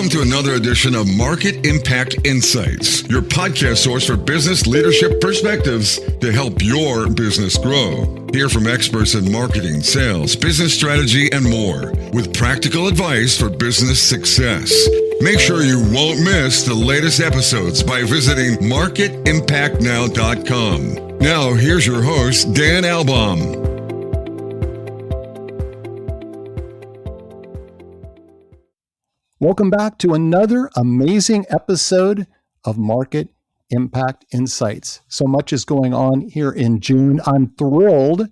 Welcome to another edition of Market Impact Insights, your podcast source for business leadership perspectives to help your business grow. Hear from experts in marketing, sales, business strategy, and more, with practical advice for business success. Make sure you won't miss the latest episodes by visiting marketimpactnow.com. Now, here's your host, Dan Albaum. Welcome back to another amazing episode of Market Impact Insights. So much is going on here in June. I'm thrilled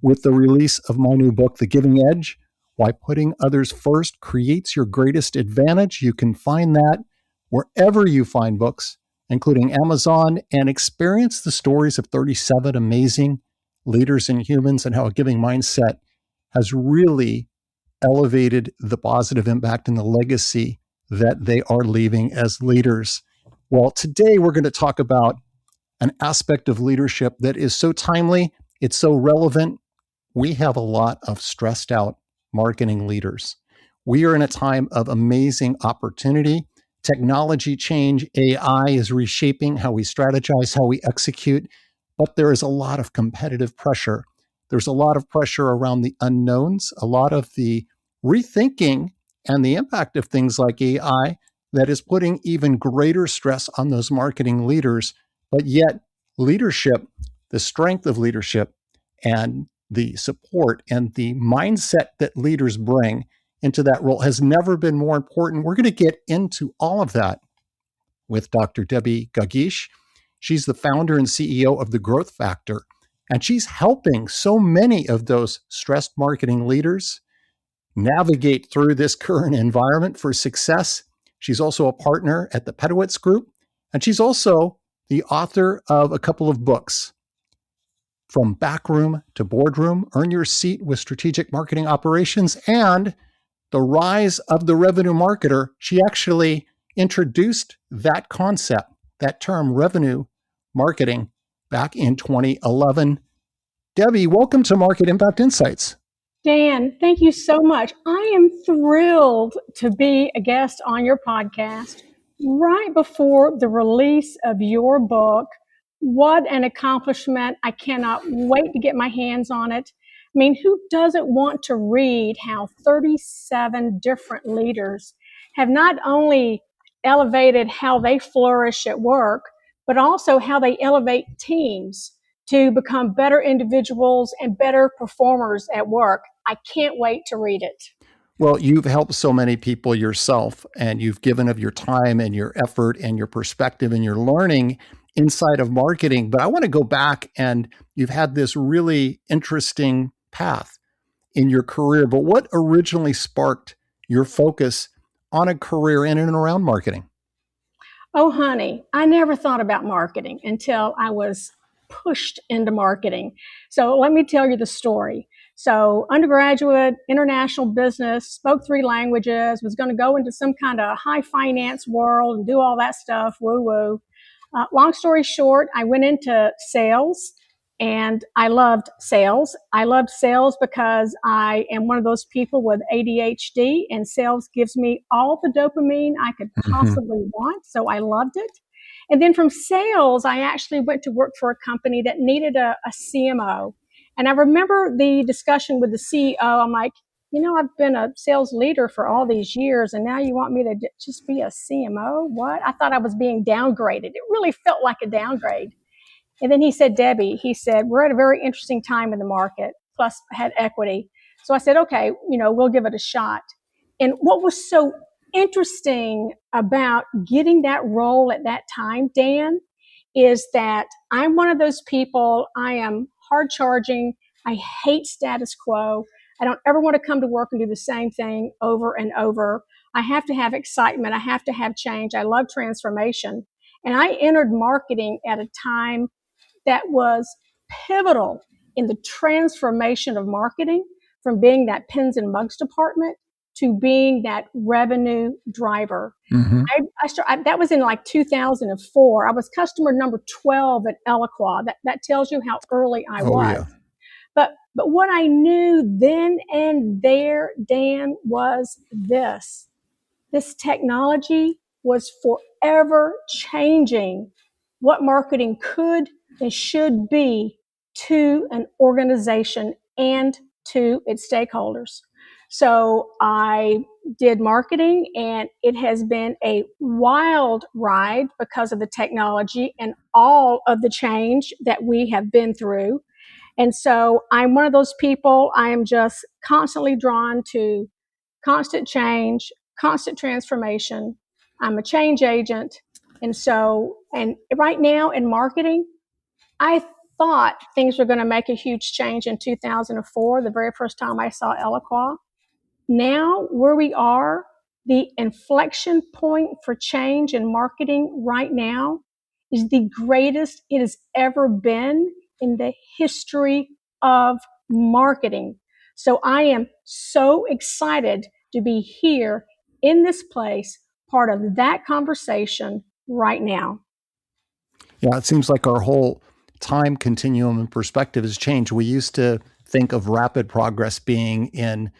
with the release of my new book, The Giving Edge, Why Putting Others First Creates Your Greatest Advantage. You can find that wherever you find books, including Amazon, and experience the stories of 37 amazing leaders and humans and how a giving mindset has really elevated the positive impact and the legacy that they are leaving as leaders. Well, today we're going to talk about an aspect of leadership that is so timely, it's so relevant. We have a lot of stressed out marketing leaders. We are in a time of amazing opportunity. Technology change, AI is reshaping how we strategize, how we execute, but there is a lot of competitive pressure. There's a lot of pressure around the unknowns, a lot of the rethinking and the impact of things like AI that is putting even greater stress on those marketing leaders. But yet leadership, the strength of leadership and the support and the mindset that leaders bring into that role has never been more important. We're going to get into all of that with Dr. Debbie Qaqish. She's the founder and CEO of The Growth Factor. And she's helping so many of those stressed marketing leaders navigate through this current environment for success. She's also a partner at the Pedowitz Group, and she's also the author of a couple of books, From Backroom to Boardroom, Earn Your Seat with Strategic Marketing Operations, and The Rise of the Revenue Marketer. She actually introduced that concept, that term, revenue marketing, back in 2011. Debbie, welcome to Market Impact Insights. Dan, thank you so much. I am thrilled to be a guest on your podcast right before the release of your book. What an accomplishment. I cannot wait to get my hands on it. I mean, who doesn't want to read how 37 different leaders have not only elevated how they flourish at work, but also how they elevate teams to become better individuals and better performers at work. I can't wait to read it. Well, you've helped so many people yourself, and you've given of your time and your effort and your perspective and your learning inside of marketing. But I want to go back, and you've had this really interesting path in your career. But what originally sparked your focus on a career in and around marketing? Oh, honey, I never thought about marketing until I was pushed into marketing. So let me tell you the story. So undergraduate, international business, spoke 3 languages, was going to go into some kind of high finance world and do all that stuff, woo-woo. Long story short, I went into sales and I loved sales. I loved sales because I am one of those people with ADHD, and sales gives me all the dopamine I could possibly want. So I loved it. And then from sales, I actually went to work for a company that needed a CMO. And I remember the discussion with the CEO. I'm like, I've been a sales leader for all these years, and now you want me to just be a CMO? What? I thought I was being downgraded. It really felt like a downgrade. And then he said, Debbie, we're at a very interesting time in the market, plus had equity. So I said, okay, we'll give it a shot. And what was so interesting about getting that role at that time, Dan, is that I'm one of those people. I am hard charging. I hate status quo. I don't ever want to come to work and do the same thing over and over. I have to have excitement. I have to have change. I love transformation. And I entered marketing at a time that was pivotal in the transformation of marketing, from being that pens and mugs department to being that revenue driver. Mm-hmm. That was in like 2004. I was customer number 12 at Eloqua. That tells you how early I was. Yeah. But what I knew then and there, Dan, was this. this technology was forever changing what marketing could and should be to an organization and to its stakeholders. So I did marketing, and it has been a wild ride because of the technology and all of the change that we have been through. And so I'm one of those people. I am just constantly drawn to constant change, constant transformation. I'm a change agent. And right now in marketing, I thought things were going to make a huge change in 2004, the very first time I saw Eloqua. Now, where we are, the inflection point for change in marketing right now is the greatest it has ever been in the history of marketing. So I am so excited to be here in this place, part of that conversation right now. Yeah, it seems like our whole time continuum and perspective has changed. We used to think of rapid progress being in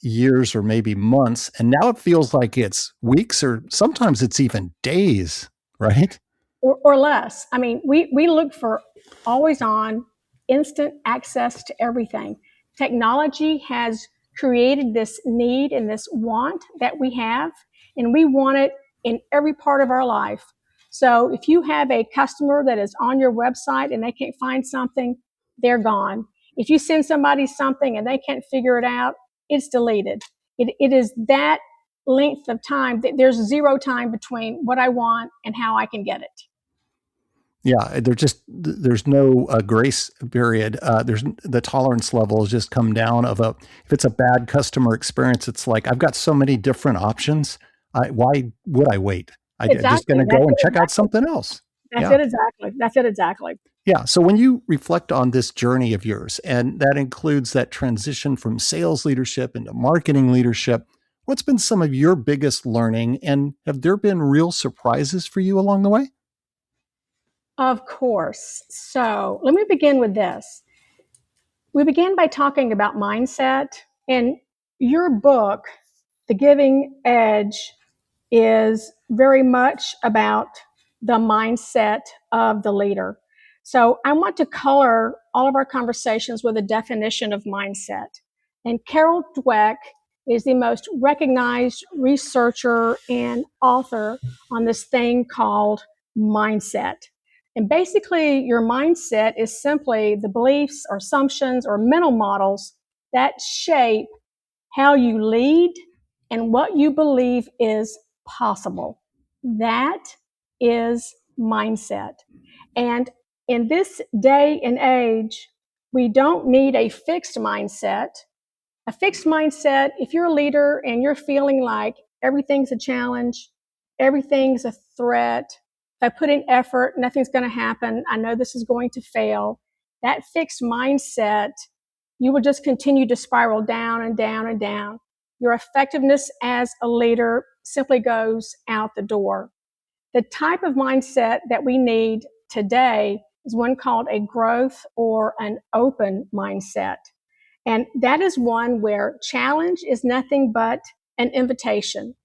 years or maybe months, and now it feels like it's weeks or sometimes it's even days, right? Or less. I mean, we look for always on, instant access to everything. Technology has created this need and this want that we have, and we want it in every part of our life. So if you have a customer that is on your website and they can't find something, they're gone. If you send somebody something and they can't figure it out, it's deleted. It is that length of time. There's zero time between what I want and how I can get it. Yeah, there's no grace period. There's the tolerance level has just come down if it's a bad customer experience, it's like I've got so many different options. Why would I wait? I'm just going to go and check out something else. That's it exactly. That's it exactly. Yeah. So when you reflect on this journey of yours, and that includes that transition from sales leadership into marketing leadership, what's been some of your biggest learning, and have there been real surprises for you along the way? Of course. So let me begin with this. We began by talking about mindset, and your book, The Giving Edge, is very much about the mindset of the leader. So I want to color all of our conversations with a definition of mindset. And Carol Dweck is the most recognized researcher and author on this thing called mindset. And basically, your mindset is simply the beliefs or assumptions or mental models that shape how you lead and what you believe is possible. That is mindset. And in this day and age, we don't need a fixed mindset. A fixed mindset, if you're a leader and you're feeling like everything's a challenge, everything's a threat, if I put in effort, nothing's going to happen, I know this is going to fail, that fixed mindset, you will just continue to spiral down and down and down. Your effectiveness as a leader simply goes out the door. The type of mindset that we need today is one called a growth or an open mindset. And that is one where challenge is nothing but an invitation.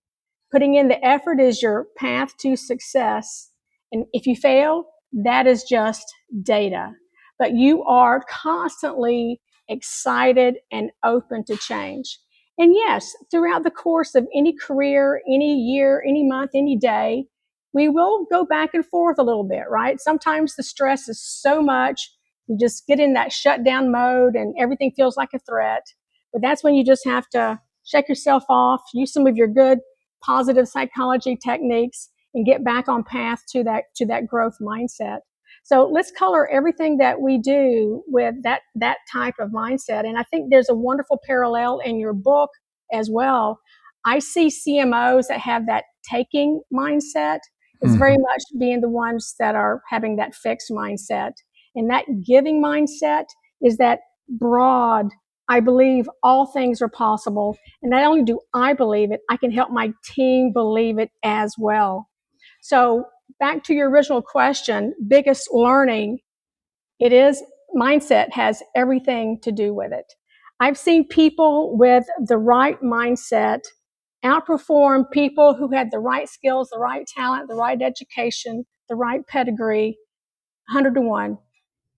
Putting in the effort is your path to success. And if you fail, that is just data. But you are constantly excited and open to change. And yes, throughout the course of any career, any year, any month, any day, we will go back and forth a little bit, right? Sometimes the stress is so much, we just get in that shutdown mode and everything feels like a threat. But that's when you just have to shake yourself off, use some of your good positive psychology techniques, and get back on path to that growth mindset. So let's color everything that we do with that type of mindset. And I think there's a wonderful parallel in your book as well. I see CMOs that have that taking mindset is very much being the ones that are having that fixed mindset. And that giving mindset is that broad, I believe all things are possible. And not only do I believe it, I can help my team believe it as well. So back to your original question, biggest learning, it is mindset has everything to do with it. I've seen people with the right mindset outperform people who had the right skills, the right talent, the right education, the right pedigree, 100 to 1.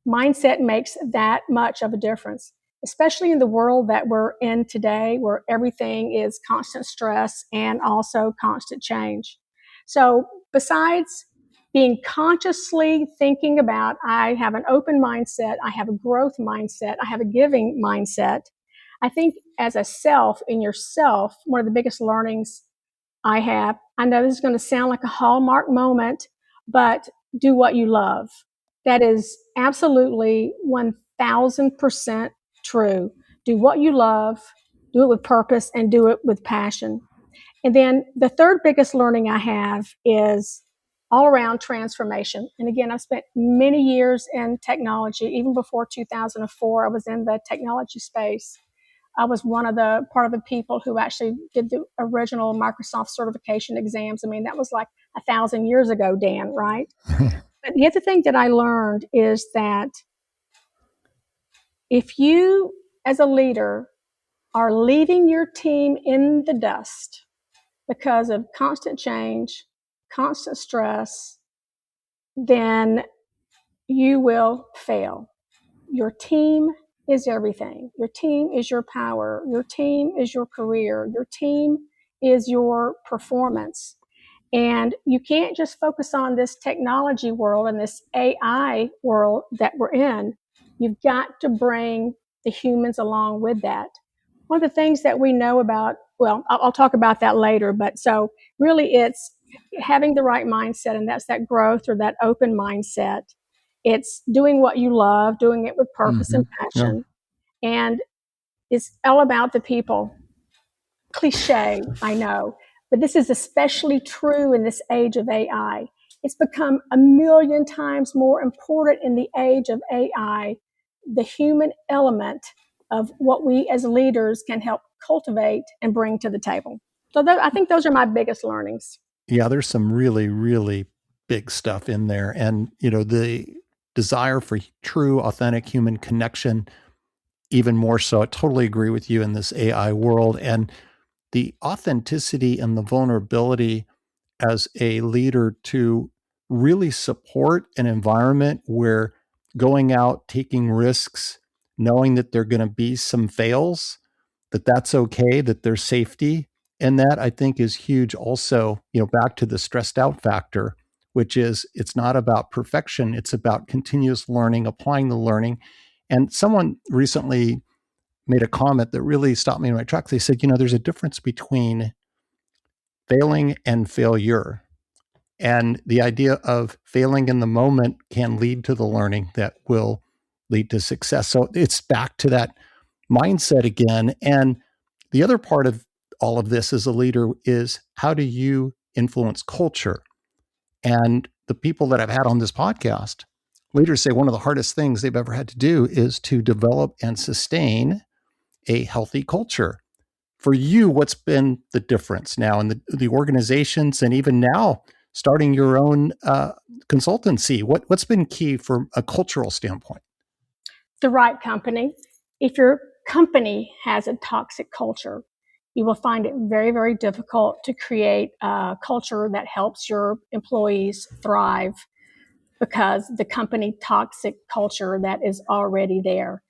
Mindset makes that much of a difference, especially in the world that we're in today, where everything is constant stress and also constant change. So besides being consciously thinking about, I have an open mindset, I have a growth mindset, I have a giving mindset, I think as a self, in yourself, one of the biggest learnings I have, I know this is going to sound like a hallmark moment, but do what you love. That is absolutely 1000% true. Do what you love, do it with purpose, and do it with passion. And then the third biggest learning I have is all around transformation. And again, I've spent many years in technology. Even before 2004, I was in the technology space. I was part of the people who actually did the original Microsoft certification exams. I mean, that was like 1,000 years ago, Dan, right? But the other thing that I learned is that if you, as a leader, are leaving your team in the dust because of constant change, constant stress, then you will fail. Your team is everything. Your team is your power. Your team is your career. Your team is your performance. And you can't just focus on this technology world and this AI world that we're in. You've got to bring the humans along with that. One of the things that we know about, well, I'll talk about that later, but so really it's having the right mindset, and that's that growth or that open mindset. It's doing what you love, doing it with purpose and passion. Yeah. And it's all about the people. Cliche, I know, but this is especially true in this age of AI. It's become 1,000,000 times more important in the age of AI, the human element of what we as leaders can help cultivate and bring to the table. So I think those are my biggest learnings. Yeah, there's some really, really big stuff in there. And, the desire for true, authentic human connection, even more so. I totally agree with you in this AI world. And the authenticity and the vulnerability as a leader to really support an environment where going out, taking risks, knowing that there are going to be some fails, that's okay, that there's safety. And that, I think, is huge also, back to the stressed out factor, which is it's not about perfection. It's about continuous learning, applying the learning. And someone recently made a comment that really stopped me in my tracks. They said, there's a difference between failing and failure. And the idea of failing in the moment can lead to the learning that will lead to success. So it's back to that mindset again. And the other part of all of this as a leader is, how do you influence culture? And the people that I've had on this podcast, leaders say one of the hardest things they've ever had to do is to develop and sustain a healthy culture. For you, what's been the difference now in the organizations, and even now starting your own consultancy? What's been key from a cultural standpoint? The right company. If your company has a toxic culture, you will find it very, very difficult to create a culture that helps your employees thrive, because the company toxic culture that is already there.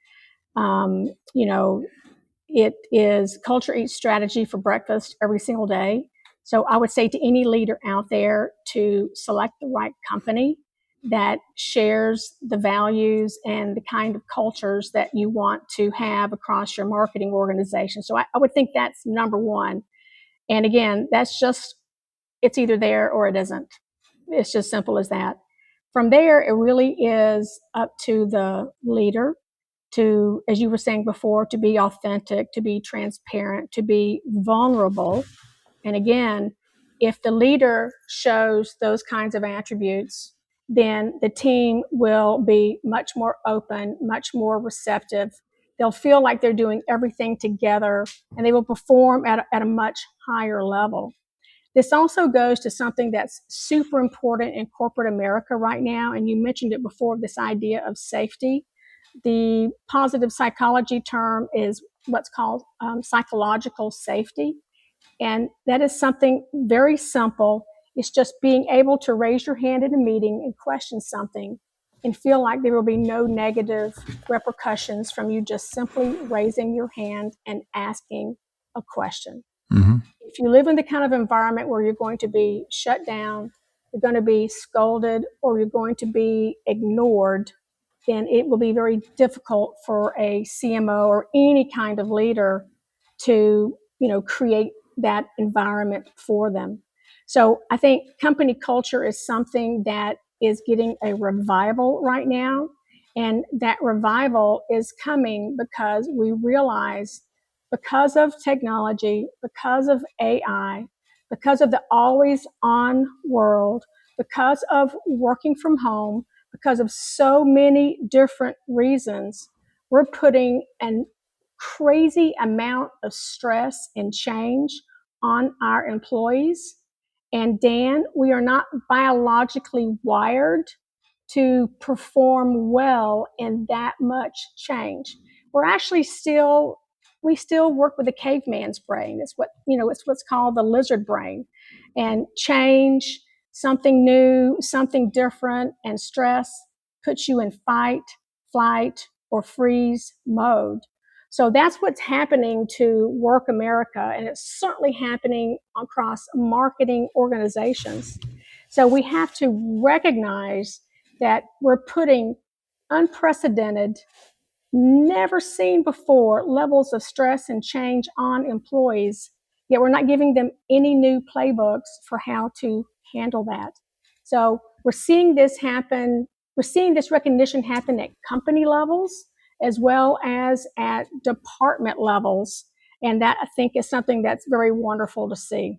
It is culture eats strategy for breakfast every single day. So I would say to any leader out there to select the right company that shares the values and the kind of cultures that you want to have across your marketing organization. So I would think that's number one. And again, it's either there or it isn't. It's just simple as that. From there, it really is up to the leader to, as you were saying before, to be authentic, to be transparent, to be vulnerable. And again, if the leader shows those kinds of attributes, then the team will be much more open, much more receptive. They'll feel like they're doing everything together, and they will perform at a much higher level. This also goes to something that's super important in corporate America right now, and you mentioned it before, this idea of safety. The positive psychology term is what's called psychological safety. And that is something very simple. It's just being able to raise your hand in a meeting and question something and feel like there will be no negative repercussions from you just simply raising your hand and asking a question. Mm-hmm. If you live in the kind of environment where you're going to be shut down, you're going to be scolded, or you're going to be ignored, then it will be very difficult for a CMO or any kind of leader to, create that environment for them. So I think company culture is something that is getting a revival right now. And that revival is coming because we realize, because of technology, because of AI, because of the always on world, because of working from home, because of so many different reasons, we're putting an crazy amount of stress and change on our employees. And Dan, we are not biologically wired to perform well in that much change. We're actually we still work with the caveman's brain. It's what's called the lizard brain. And change, something new, something different, and stress puts you in fight, flight, or freeze mode. So that's what's happening to Work America, and it's certainly happening across marketing organizations. So we have to recognize that we're putting unprecedented, never seen before levels of stress and change on employees, yet we're not giving them any new playbooks for how to handle that. So we're seeing this happen. We're seeing this recognition happen at company levels as well as at department levels. And that, I think, is something that's very wonderful to see.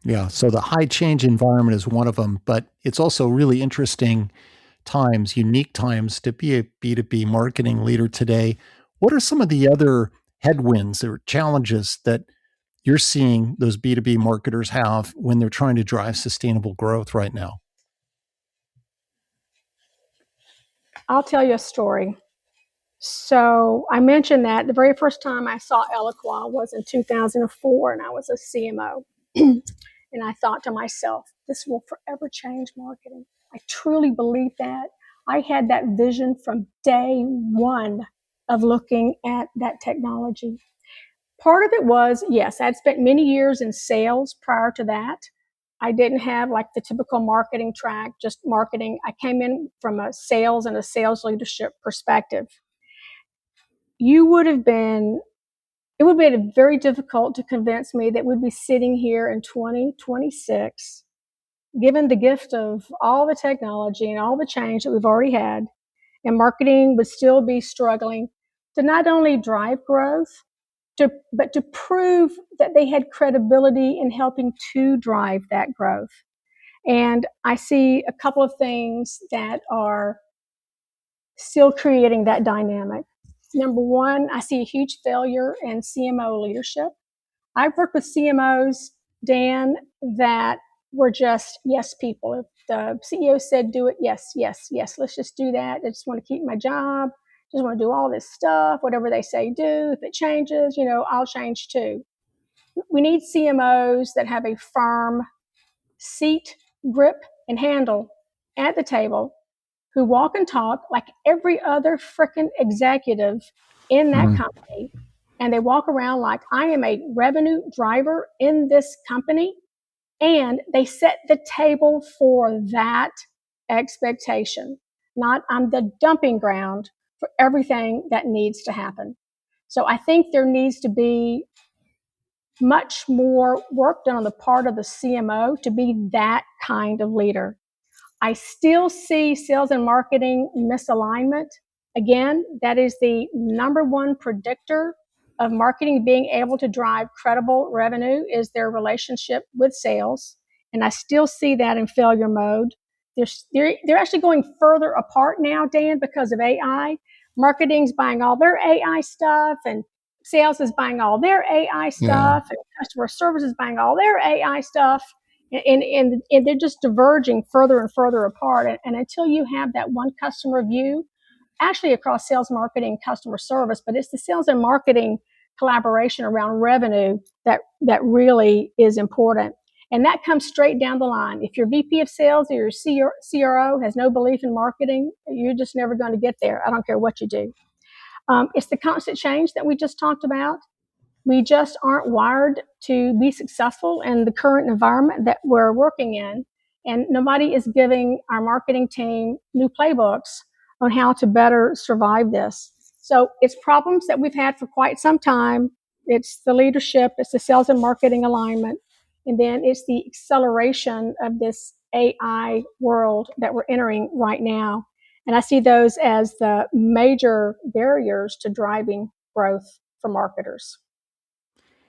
Yeah. So the high change environment is one of them, but it's also really interesting times, unique times to be a B2B marketing leader today. What are some of the other headwinds or challenges that you're seeing those B2B marketers have when they're trying to drive sustainable growth right now? I'll tell you a story. So I mentioned that the very first time I saw Eloqua was in 2004, and I was a CMO. And I thought to myself, this will forever change marketing. I truly believe that. I had that vision from day one of looking at that technology. Part of it was, yes, I'd spent many years in sales prior to that. I didn't have like the typical marketing track, just marketing. I came in from a sales and a sales leadership perspective. It would have been very difficult to convince me that we'd be sitting here in 2026, given the gift of all the technology and all the change that we've already had, and marketing would still be struggling to not only drive growth, but to prove that they had credibility in helping to drive that growth. And I see a couple of things that are still creating that dynamic. Number one, I see a huge failure in CMO leadership. I've worked with CMOs, Dan, that were just yes people. If the CEO said do it, yes, yes, yes, let's just do that. I just want to keep my job, just want to do all this stuff, whatever they say do. If it changes, I'll change too. We need CMOs that have a firm seat, grip, and handle at the table, who walk and talk like every other frickin' executive in that company. And they walk around like, I am a revenue driver in this company. And they set the table for that expectation, not I'm the dumping ground for everything that needs to happen. So I think there needs to be much more work done on the part of the CMO to be that kind of leader. I still see sales and marketing misalignment. Again, that is the number one predictor of marketing being able to drive credible revenue, is their relationship with sales. And I still see that in failure mode. They're actually going further apart now, Dan, because of AI. Marketing's buying all their AI stuff, and sales is buying all their AI stuff, and customer service is buying all their AI stuff. And they're just diverging further and further apart. And until you have that one customer view, actually across sales, marketing, customer service, but it's the sales and marketing collaboration around revenue that really is important. And that comes straight down the line. If your VP of sales or your CRO has no belief in marketing, you're just never going to get there. I don't care what you do. It's the constant change that we just talked about. We just aren't wired to be successful in the current environment that we're working in. And nobody is giving our marketing team new playbooks on how to better survive this. So it's problems that we've had for quite some time. It's the leadership, it's the sales and marketing alignment, and then it's the acceleration of this AI world that we're entering right now. And I see those as the major barriers to driving growth for marketers.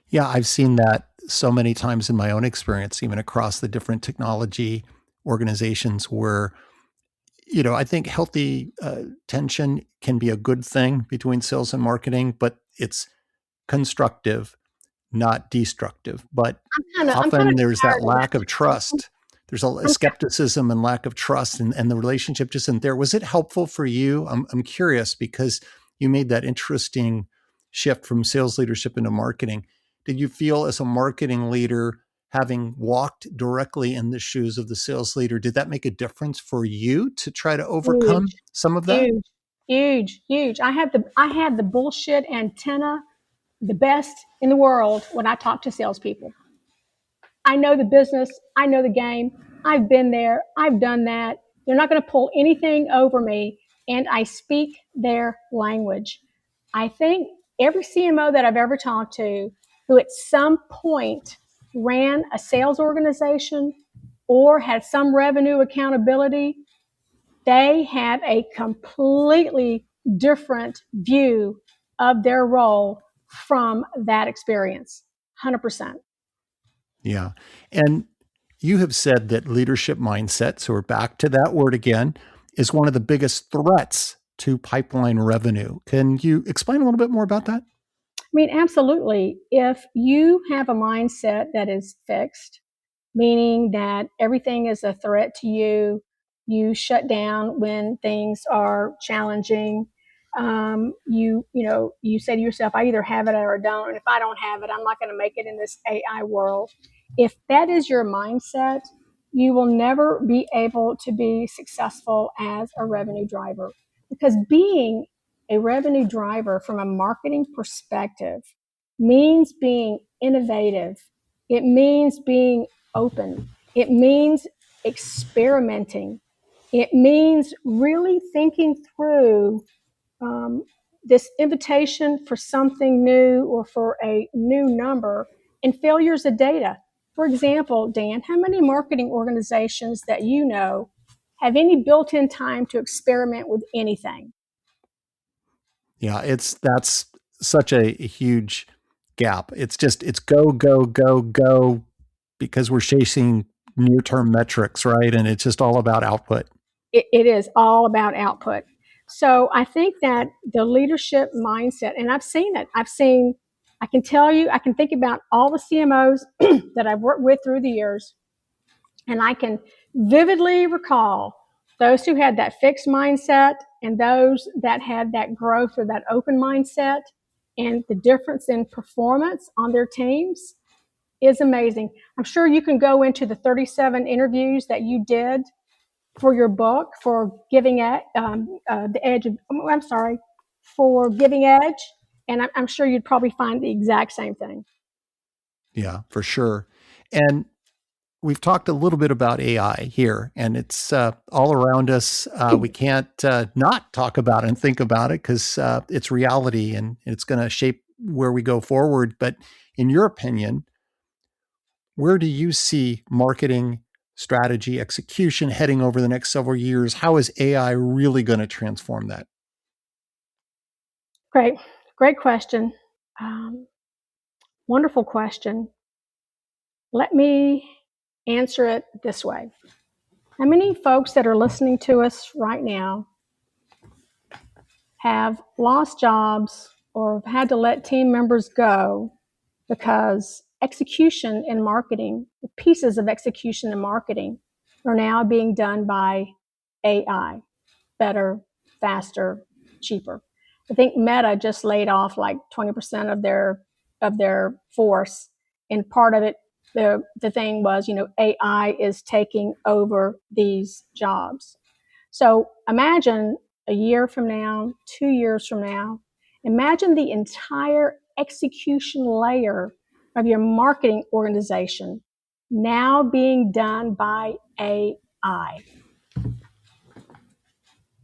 Yeah, I've seen that so many times in my own experience, even across the different technology organizations where, I think healthy tension can be a good thing between sales and marketing, but it's constructive, not destructive. But I'm kind often of there's tired that of that. lack of trust. There's a skepticism and lack of trust, and the relationship just isn't there. Was it helpful for you? I'm curious because you made that interesting shift from sales leadership into marketing. Did you feel as a marketing leader, having walked directly in the shoes of the sales leader, did that make a difference for you to try to overcome Huge, some of that? huge. I had the bullshit antenna, the best in the world when I talk to salespeople. I know the business. I know the game. I've been there. I've done that. They're not going to pull anything over me. And I speak their language. I think every CMO that I've ever talked to who at some point ran a sales organization or had some revenue accountability, they have a completely different view of their role from that experience. 100%. Yeah. And you have said that leadership mindset, so we're back to that word again, is one of the biggest threats to pipeline revenue. Can you explain a little bit more about that? I mean, absolutely. If you have a mindset that is fixed, meaning that everything is a threat to you, you shut down when things are challenging. You say to yourself, I either have it or I don't. And if I don't have it, I'm not going to make it in this AI world. If that is your mindset, you will never be able to be successful as a revenue driver, because being a revenue driver from a marketing perspective means being innovative. It means being open. It means experimenting. It means really thinking through this invitation for something new or for a new number and failures of data. For example, Dan, how many marketing organizations that you know have any built-in time to experiment with anything? Yeah, that's such a huge gap. It's go, go, go, go, because we're chasing near-term metrics, right? And it's just all about output. It is all about output. So I think that the leadership mindset, and I've seen it. I can tell you, I can think about all the CMOs that I've worked with through the years, and I can vividly recall those who had that fixed mindset and those that had that growth or that open mindset, and the difference in performance on their teams is amazing. I'm sure you can go into the 37 interviews that you did for your book for giving the edge of, I'm sorry, for Giving Edge, and I'm sure you'd probably find the exact same thing. Yeah, for sure. And we've talked a little bit about AI here, and it's all around us. We can't not talk about it and think about it because it's reality and it's going to shape where we go forward. But in your opinion, where do you see marketing strategy execution heading over the next several years? How is AI really going to transform that? Great question. Wonderful question. Let me answer it this way. How many folks that are listening to us right now have lost jobs or have had to let team members go because execution in marketing, the pieces of execution in marketing, are now being done by AI, better, faster, cheaper? I think Meta just laid off like 20% of their force, and part of it, the thing was, AI is taking over these jobs. So imagine a year from now, 2 years from now, imagine the entire execution layer of your marketing organization now being done by AI.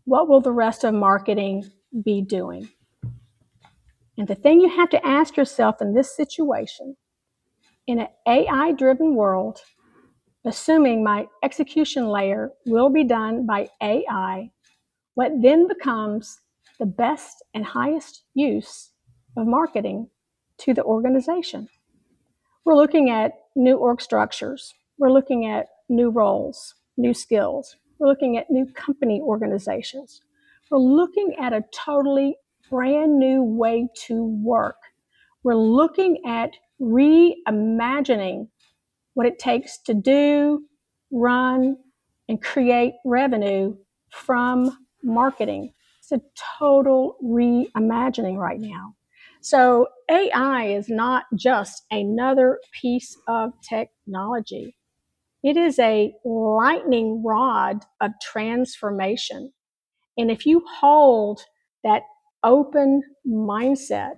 What will the rest of marketing be doing? And the thing you have to ask yourself in this situation, in an AI driven world, assuming my execution layer will be done by AI, what then becomes the best and highest use of marketing to the organization? We're looking at new org structures. We're looking at new roles, new skills. We're looking at new company organizations. We're looking at a totally brand new way to work. We're looking at reimagining what it takes to do, run, and create revenue from marketing. It's a total reimagining right now. So AI is not just another piece of technology. It is a lightning rod of transformation. And if you hold that open mindset,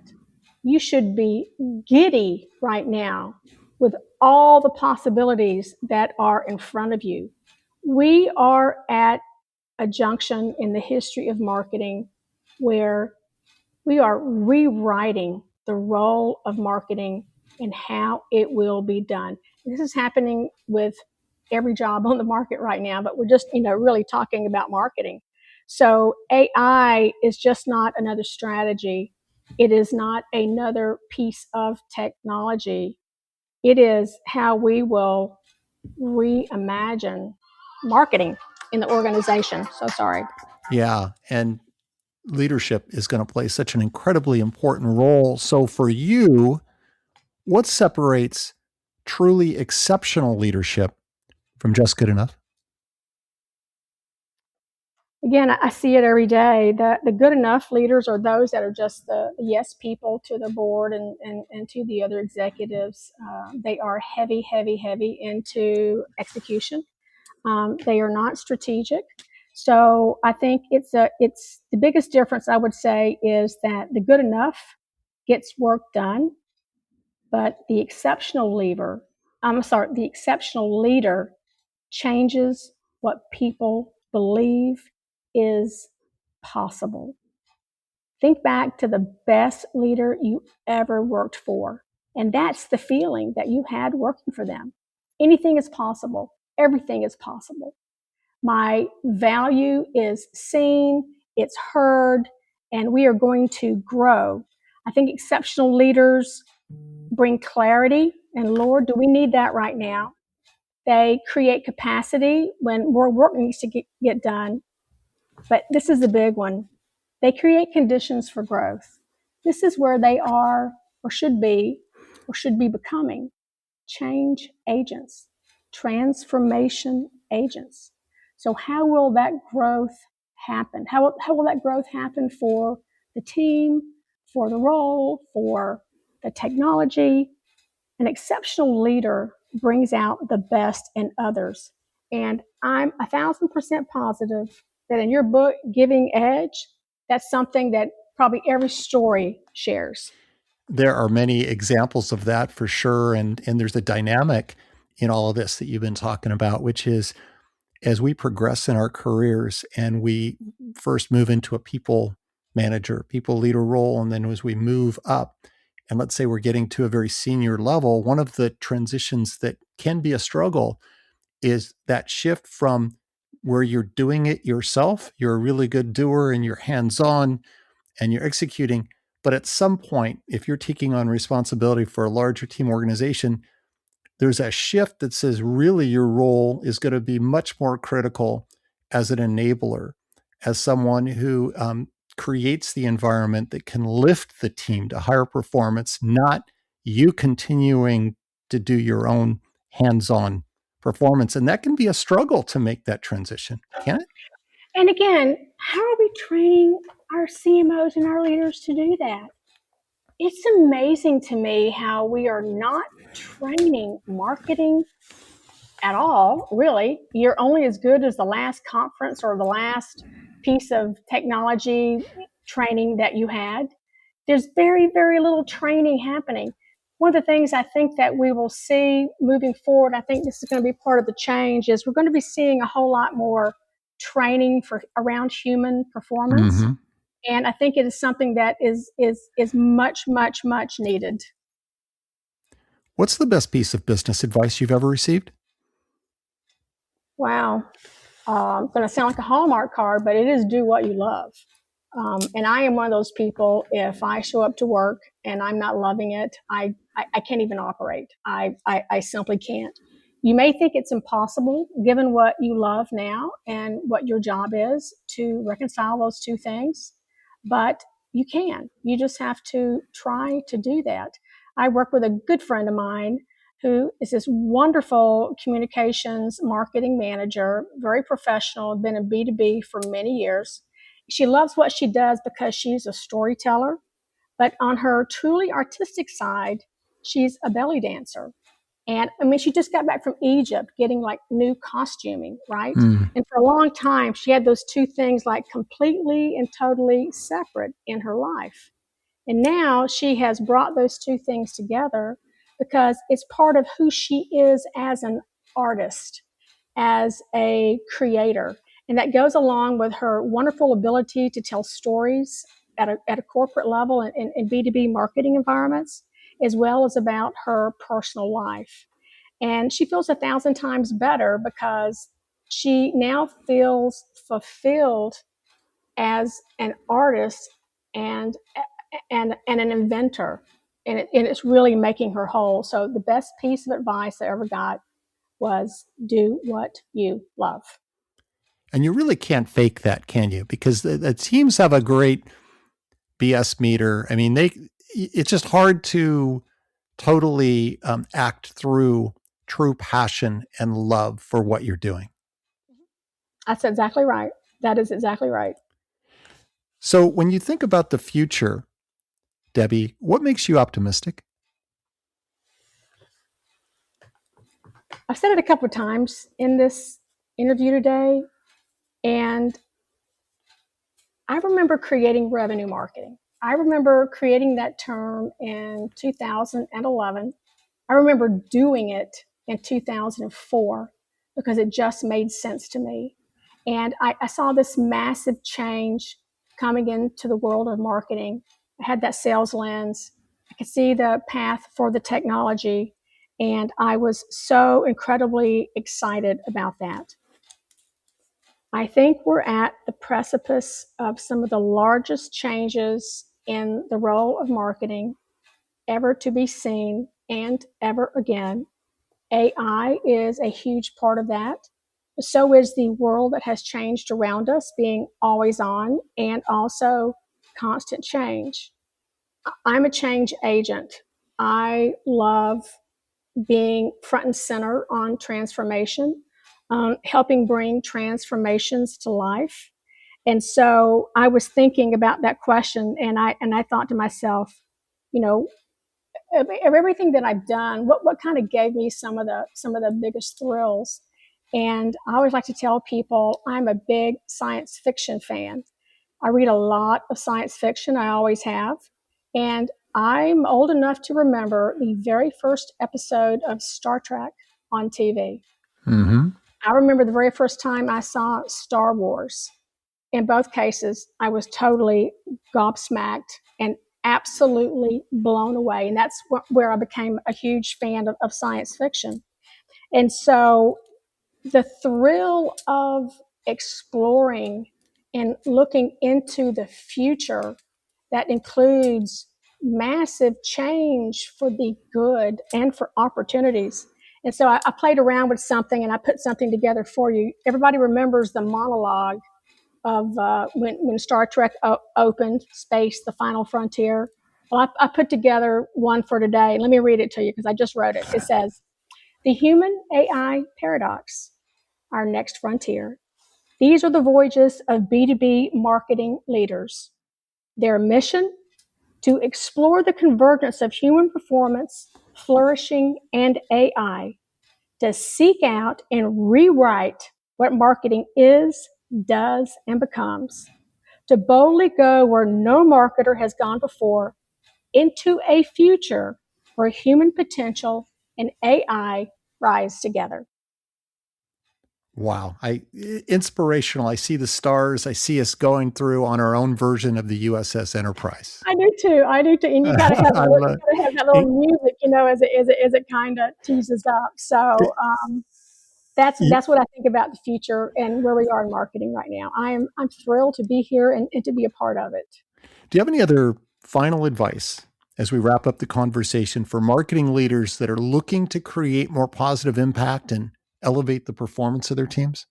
you should be giddy right now with all the possibilities that are in front of you. We are at a junction in the history of marketing where we are rewriting the role of marketing and how it will be done. This is happening with every job on the market right now, but we're just, really talking about marketing. So AI is just not another strategy. It is not another piece of technology. It is how we will reimagine marketing in the organization. So sorry. Yeah. And leadership is going to play such an incredibly important role. So for you, what separates truly exceptional leadership from just good enough? Again, I see it every day. The good enough leaders are those that are just the yes people to the board and to the other executives. They are heavy, heavy, heavy into execution. They are not strategic. So I think it's the biggest difference, I would say, is that the good enough gets work done, but the exceptional leader changes what people believe is possible. Think back to the best leader you ever worked for, and that's the feeling that you had working for them. Anything is possible. Everything is possible. My value is seen, it's heard, and we are going to grow. I think exceptional leaders bring clarity, and Lord, do we need that right now? They create capacity when more work needs to get done. But this is the big one. They create conditions for growth. This is where they are or should be becoming change agents, transformation agents. So how will that growth happen? How will that growth happen for the team, for the role, for the technology? An exceptional leader brings out the best in others. And I'm 1,000% positive that in your book, Giving Edge, that's something that probably every story shares. There are many examples of that for sure. And there's a dynamic in all of this that you've been talking about, which is as we progress in our careers and we first move into a people manager, people leader role, and then as we move up, and let's say we're getting to a very senior level, one of the transitions that can be a struggle is that shift from where you're doing it yourself, you're a really good doer and you're hands-on and you're executing. But at some point, if you're taking on responsibility for a larger team organization, there's a shift that says really your role is going to be much more critical as an enabler, as someone who creates the environment that can lift the team to higher performance, not you continuing to do your own hands-on performance. And that can be a struggle to make that transition, can it? And again, how are we training our CMOs and our leaders to do that? It's amazing to me how we are not training marketing at all, really. You're only as good as the last conference or the last piece of technology training that you had. There's very, very little training happening. One of the things I think that we will see moving forward, I think this is going to be part of the change, is we're going to be seeing a whole lot more training for around human performance. Mm-hmm. And I think it is something that is much, much, much needed. What's the best piece of business advice you've ever received? Wow. It's going to sound like a Hallmark card, but it is do what you love. And I am one of those people, if I show up to work and I'm not loving it, I can't even operate. I simply can't. You may think it's impossible, given what you love now and what your job is, to reconcile those two things, but you can. You just have to try to do that. I work with a good friend of mine who is this wonderful communications marketing manager, very professional, been in B2B for many years. She loves what she does because she's a storyteller, but on her truly artistic side, she's a belly dancer. And I mean, she just got back from Egypt getting like new costuming, right? Mm. And for a long time, she had those two things like completely and totally separate in her life. And now she has brought those two things together because it's part of who she is as an artist, as a creator. And that goes along with her wonderful ability to tell stories at a corporate level in B2B marketing environments, as well as about her personal life. And she feels 1,000 times better because she now feels fulfilled as an artist and an inventor, and it's really making her whole. So the best piece of advice I ever got was do what you love. And you really can't fake that, can you? Because the teams have a great BS meter. I mean, it's just hard to totally act through true passion and love for what you're doing. That's exactly right. That is exactly right. So when you think about the future, Debbie, what makes you optimistic? I've said it a couple of times in this interview today, and I remember creating revenue marketing. I remember creating that term in 2011. I remember doing it in 2004 because it just made sense to me. And I saw this massive change coming into the world of marketing. I had that sales lens. I could see the path for the technology. And I was so incredibly excited about that. I think we're at the precipice of some of the largest changes in the role of marketing ever to be seen and ever again. AI is a huge part of that. So is the world that has changed around us, being always on and also constant change. I'm a change agent. I love being front and center on transformation, helping bring transformations to life. And so I was thinking about that question, and I thought to myself, you know, of everything that I've done, what kind of gave me some of the biggest thrills? And I always like to tell people I'm a big science fiction fan. I read a lot of science fiction. I always have. And I'm old enough to remember the very first episode of Star Trek on TV. Mm-hmm. I remember the very first time I saw Star Wars. In both cases, I was totally gobsmacked and absolutely blown away. And that's where I became a huge fan of science fiction. And so the thrill of exploring and looking into the future that includes massive change for the good and for opportunities. And so I played around with something and I put something together for you. Everybody remembers the monologue of when Star Trek opened, Space, the Final Frontier. Well, I put together one for today. Let me read it to you because I just wrote it. It says, "The human AI paradox, our next frontier. These are the voyages of B2B marketing leaders. Their mission: to explore the convergence of human performance, flourishing, and AI, to seek out and rewrite what marketing is, does, and becomes, to boldly go where no marketer has gone before, into a future where human potential and AI rise together. Wow. Inspirational. I see the stars. I see us going through on our own version of the USS Enterprise. I do too. And you gotta have, that little music, as it kind of teases up. So that's what I think about the future and where we are in marketing right now. I'm thrilled to be here and to be a part of it. Do you have any other final advice as we wrap up the conversation for marketing leaders that are looking to create more positive impact and elevate the performance of their teams?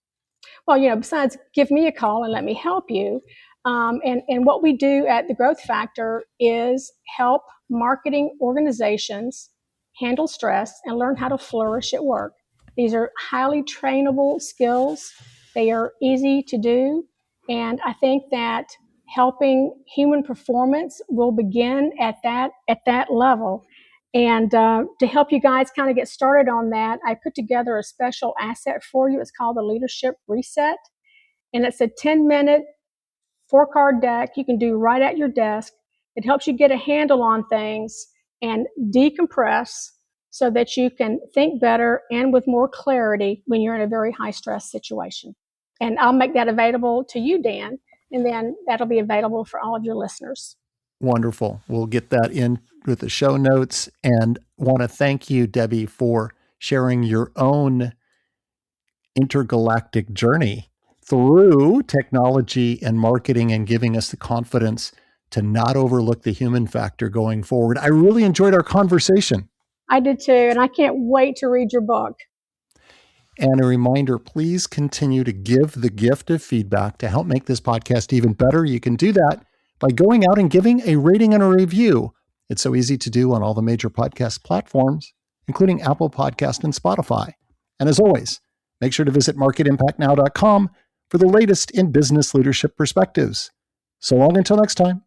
Well, besides give me a call and let me help you. And what we do at the Growth Factor is help marketing organizations handle stress and learn how to flourish at work. These are highly trainable skills. They are easy to do. And I think that helping human performance will begin at that level. And to help you guys kind of get started on that, I put together a special asset for you. It's called the Leadership Reset. And it's a 10-minute 4-card deck you can do right at your desk. It helps you get a handle on things and decompress so that you can think better and with more clarity when you're in a very high stress situation. And I'll make that available to you, Dan, and then that'll be available for all of your listeners. Wonderful. We'll get that in with the show notes, and want to thank you, Debbie, for sharing your own intergalactic journey through technology and marketing and giving us the confidence to not overlook the human factor going forward. I really enjoyed our conversation. I did too, and I can't wait to read your book. And a reminder, please continue to give the gift of feedback to help make this podcast even better. You can do that by going out and giving a rating and a review. It's so easy to do on all the major podcast platforms, including Apple Podcast and Spotify. And as always, make sure to visit marketimpactnow.com for the latest in business leadership perspectives. So long until next time.